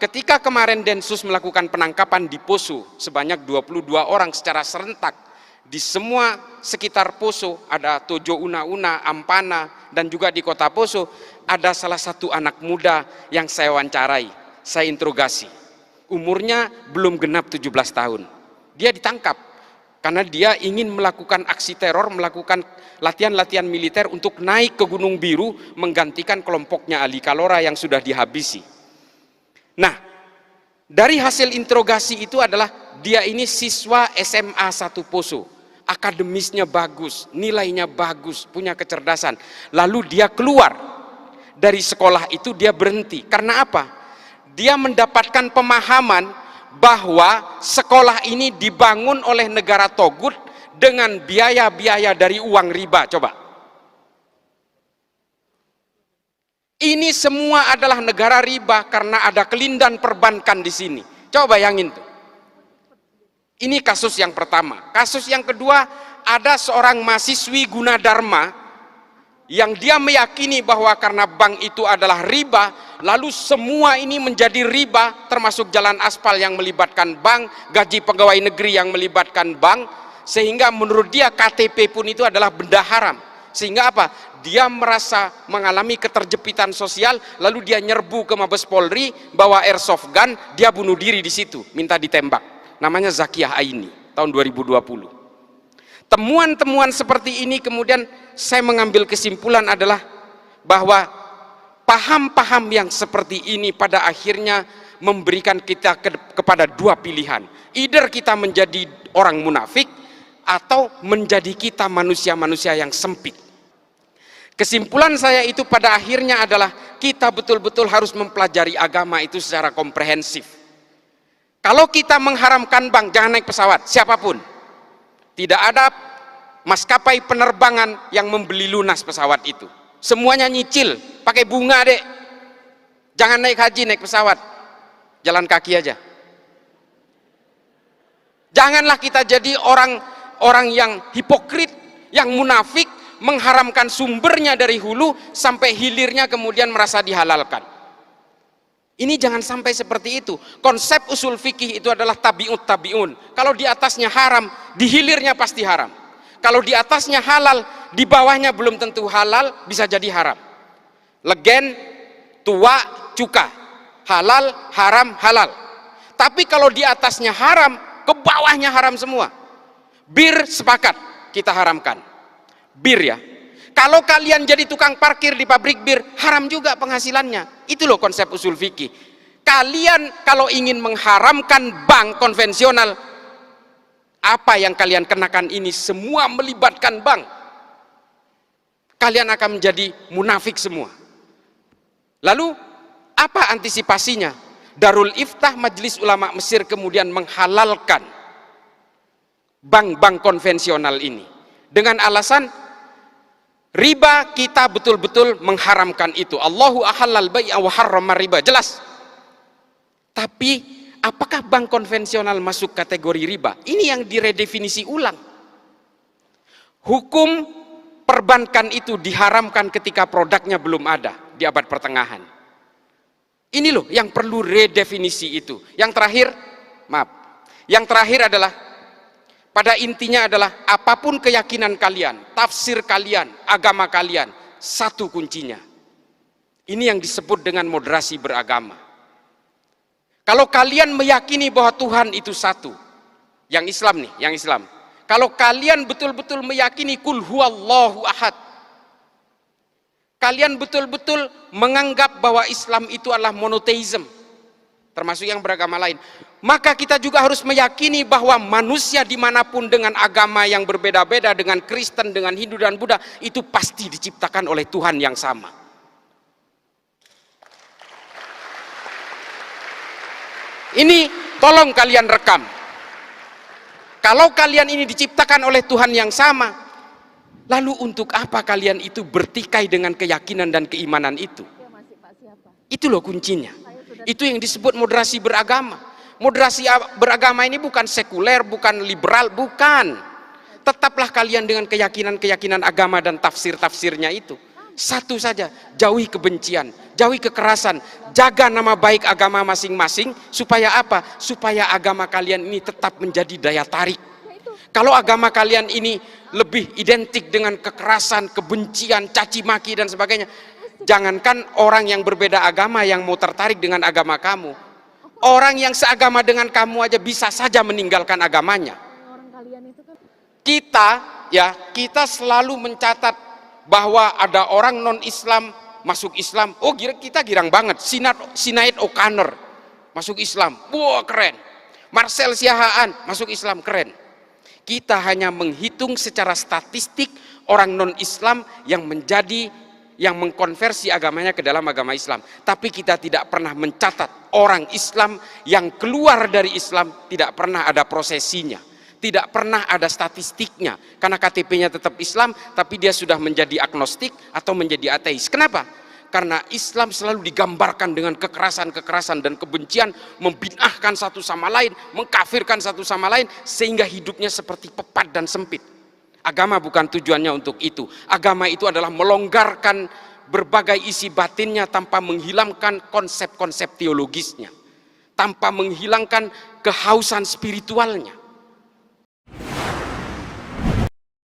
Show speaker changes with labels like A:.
A: ketika kemarin Densus melakukan penangkapan di Poso sebanyak 22 orang secara serentak di semua sekitar Poso, ada Tojo Una-Una, Ampana, dan juga di kota Poso, ada salah satu anak muda yang saya wawancarai, saya interogasi. Umurnya belum genap 17 tahun. Dia ditangkap karena dia ingin melakukan aksi teror, melakukan latihan-latihan militer untuk naik ke Gunung Biru menggantikan kelompoknya Ali Kalora yang sudah dihabisi. Nah, dari hasil interogasi itu adalah dia ini siswa SMA 1 Poso, akademisnya bagus, nilainya bagus, punya kecerdasan. Lalu dia keluar dari sekolah itu, dia berhenti. Karena apa? Dia mendapatkan pemahaman bahwa sekolah ini dibangun oleh negara Togut dengan biaya-biaya dari uang riba. Coba, ini semua adalah negara riba karena ada kelindan perbankan di sini. Coba bayangin tuh. Ini kasus yang pertama. Kasus yang kedua, ada seorang mahasiswi Gunadarma yang dia meyakini bahwa karena bank itu adalah riba, lalu semua ini menjadi riba, termasuk jalan aspal yang melibatkan bank, gaji pegawai negeri yang melibatkan bank, sehingga menurut dia KTP pun itu adalah benda haram. Sehingga apa? Dia merasa mengalami keterjepitan sosial, lalu dia nyerbu ke Mabes Polri, bawa airsoft gun, dia bunuh diri di situ, minta ditembak. Namanya Zakiyah Aini, tahun 2020. Temuan-temuan seperti ini kemudian saya mengambil kesimpulan adalah bahwa paham-paham yang seperti ini pada akhirnya memberikan kita kepada dua pilihan. Either kita menjadi orang munafik atau menjadi kita manusia-manusia yang sempit. Kesimpulan saya itu pada akhirnya adalah kita betul-betul harus mempelajari agama itu secara komprehensif. Kalau kita mengharamkan bank, jangan naik pesawat, siapapun. Tidak ada maskapai penerbangan yang membeli lunas pesawat itu. Semuanya nyicil, pakai bunga dek. Jangan naik haji, naik pesawat. Jalan kaki aja. Janganlah kita jadi orang yang hipokrit, yang munafik, mengharamkan sumbernya dari hulu sampai hilirnya kemudian merasa dihalalkan. Ini jangan sampai seperti itu. Konsep usul fikih itu adalah tabi'ut tabi'un. Kalau di atasnya haram, di hilirnya pasti haram. Kalau di atasnya halal, di bawahnya belum tentu halal, bisa jadi haram. Legen, tua, cuka. Halal, haram, halal. Tapi kalau di atasnya haram, ke bawahnya haram semua. Bir sepakat, kita haramkan. Bir ya. Kalau kalian jadi tukang parkir di pabrik bir, haram juga penghasilannya. Itu loh konsep usul fikih. Kalian kalau ingin mengharamkan bank konvensional, apa yang kalian kenakan ini semua melibatkan bank. Kalian akan menjadi munafik semua. Lalu apa antisipasinya? Darul Iftah Majelis Ulama Mesir kemudian menghalalkan bank-bank konvensional ini dengan alasan riba, kita betul-betul mengharamkan itu. Allahu ahallal bai'a wa harrama riba, jelas. Tapi apakah bank konvensional masuk kategori riba? Ini yang diredefinisi ulang. Hukum perbankan itu diharamkan ketika produknya belum ada di abad pertengahan. Ini loh yang perlu redefinisi itu. Yang terakhir, maaf. Yang terakhir adalah pada intinya adalah apapun keyakinan kalian, tafsir kalian, agama kalian, satu kuncinya. Ini yang disebut dengan moderasi beragama. Kalau kalian meyakini bahwa Tuhan itu satu, yang Islam nih, yang Islam. Kalau kalian betul-betul meyakini kul huwallahu ahad, kalian betul-betul menganggap bahwa Islam itu adalah monoteism, termasuk yang beragama lain, maka kita juga harus meyakini bahwa manusia dimanapun dengan agama yang berbeda-beda, dengan Kristen, dengan Hindu dan Buddha, itu pasti diciptakan oleh Tuhan yang sama. Ini tolong kalian rekam. Kalau kalian ini diciptakan oleh Tuhan yang sama, lalu untuk apa kalian itu bertikai dengan keyakinan dan keimanan itu? Itu loh kuncinya. Itu yang disebut moderasi beragama. Moderasi beragama ini bukan sekuler, bukan liberal, bukan. Tetaplah kalian dengan keyakinan-keyakinan agama dan tafsir-tafsirnya itu. Satu saja, jauhi kebencian, jauhi kekerasan, jaga nama baik agama masing-masing, supaya apa? Supaya agama kalian ini tetap menjadi daya tarik. Kalau agama kalian ini lebih identik dengan kekerasan, kebencian, caci maki dan sebagainya, jangankan orang yang berbeda agama yang mau tertarik dengan agama kamu, orang yang seagama dengan kamu aja bisa saja meninggalkan agamanya. Kita selalu mencatat bahwa ada orang non-Islam masuk Islam. Oh, kita girang banget. Sinead O'Connor masuk Islam. Wah, keren. Marcel Siahaan masuk Islam, keren. Kita hanya menghitung secara statistik orang non-Islam yang mengkonversi agamanya ke dalam agama Islam. Tapi kita tidak pernah mencatat orang Islam yang keluar dari Islam, tidak pernah ada prosesinya. Tidak pernah ada statistiknya, karena KTP-nya tetap Islam, tapi dia sudah menjadi agnostik atau menjadi ateis. Kenapa? Karena Islam selalu digambarkan dengan kekerasan-kekerasan dan kebencian, membid'ahkan satu sama lain, mengkafirkan satu sama lain, sehingga hidupnya seperti pepat dan sempit. Agama bukan tujuannya untuk itu. Agama itu adalah melonggarkan berbagai isi batinnya tanpa menghilangkan konsep-konsep teologisnya, tanpa menghilangkan kehausan spiritualnya.